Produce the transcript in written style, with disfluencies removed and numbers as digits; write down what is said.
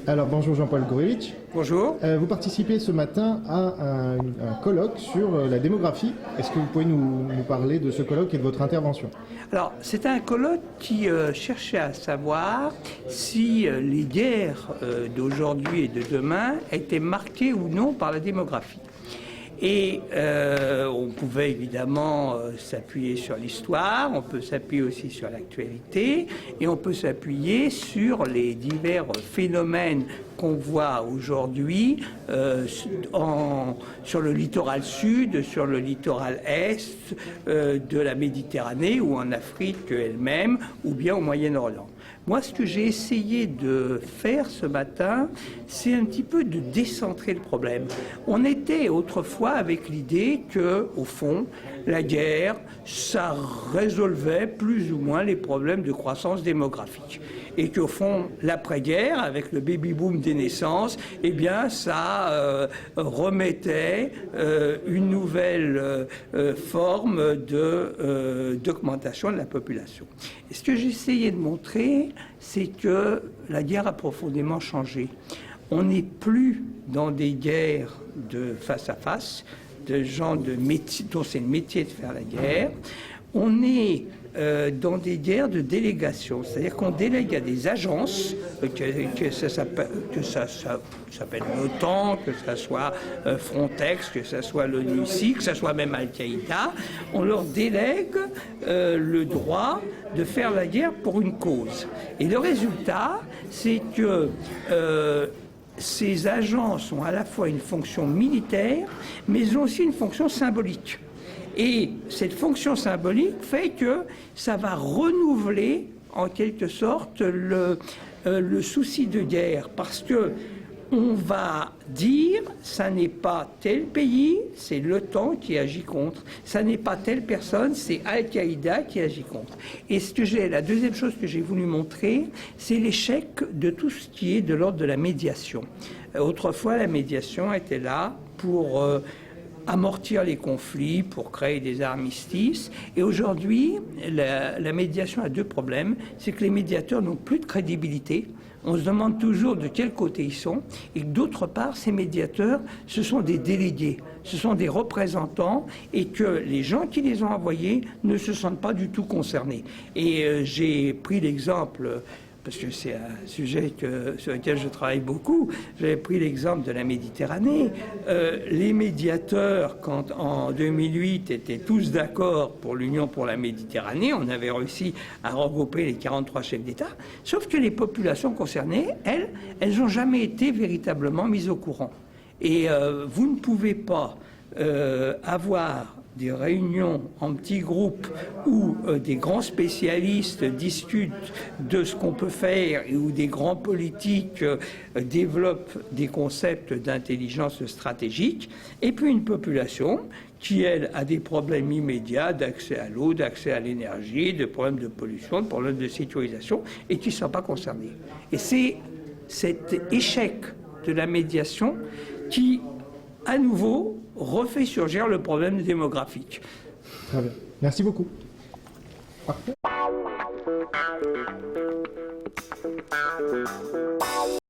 Alors bonjour Jean-Paul Gourevitch. Bonjour. Vous participez ce matin à un colloque sur la démographie. Est-ce que vous pouvez nous parler de ce colloque et de votre intervention? Alors, c'est un colloque qui cherchait à savoir si les guerres d'aujourd'hui et de demain étaient marquées ou non par la démographie. Et on pouvait évidemment s'appuyer sur l'histoire, on peut s'appuyer aussi sur l'actualité, et on peut s'appuyer sur les divers phénomènes qu'on voit aujourd'hui sur le littoral sud, sur le littoral est de la Méditerranée ou en Afrique elle-même, ou bien au Moyen-Orient. Moi, ce que j'ai essayé de faire ce matin, c'est un petit peu de décentrer le problème. On était autrefois avec l'idée que, au fond, la guerre, ça résolvait plus ou moins les problèmes de croissance démographique. Et qu'au fond, l'après-guerre, avec le baby-boom des naissances, eh bien, ça remettait une nouvelle forme d'augmentation de la population. Et ce que j'ai essayé de montrer, c'est que la guerre a profondément changé. On n'est plus dans des guerres de face à face, de gens dont c'est le métier de faire la guerre. On est dans des guerres de délégation, c'est-à-dire qu'on délègue à des agences, que ça s'appelle l'OTAN, que ça soit Frontex, que ça soit l'ONUCI, que ça soit même Al-Qaïda, on leur délègue le droit de faire la guerre pour une cause. Et le résultat, c'est que ces agences ont à la fois une fonction militaire, mais ils ont aussi une fonction symbolique. Et cette fonction symbolique fait que ça va renouveler en quelque sorte le souci de guerre, parce que on va dire ça n'est pas tel pays, c'est l'OTAN qui agit contre, ça n'est pas telle personne, c'est Al-Qaïda qui agit contre. Et la deuxième chose que j'ai voulu montrer, c'est l'échec de tout ce qui est de l'ordre de la médiation. Autrefois, la médiation était là pour amortir les conflits, pour créer des armistices. Et aujourd'hui, la médiation a deux problèmes. C'est que les médiateurs n'ont plus de crédibilité. On se demande toujours de quel côté ils sont. Et d'autre part, ces médiateurs, ce sont des délégués, ce sont des représentants, et que les gens qui les ont envoyés ne se sentent pas du tout concernés. Et j'ai pris l'exemple, parce que c'est un sujet sur lequel je travaille beaucoup, j'avais pris l'exemple de la Méditerranée. Les médiateurs, quand en 2008 étaient tous d'accord pour l'Union pour la Méditerranée, on avait réussi à regrouper les 43 chefs d'État, sauf que les populations concernées, elles n'ont jamais été véritablement mises au courant. Et vous ne pouvez pas avoir des réunions en petits groupes où des grands spécialistes discutent de ce qu'on peut faire et où des grands politiques développent des concepts d'intelligence stratégique, et puis une population qui, elle, a des problèmes immédiats d'accès à l'eau, d'accès à l'énergie, de problèmes de pollution, de problèmes de sécurisation, et qui ne sont pas concernés. Et c'est cet échec de la médiation qui, à nouveau, refait surgir le problème démographique. Très bien. Merci beaucoup. Parfait.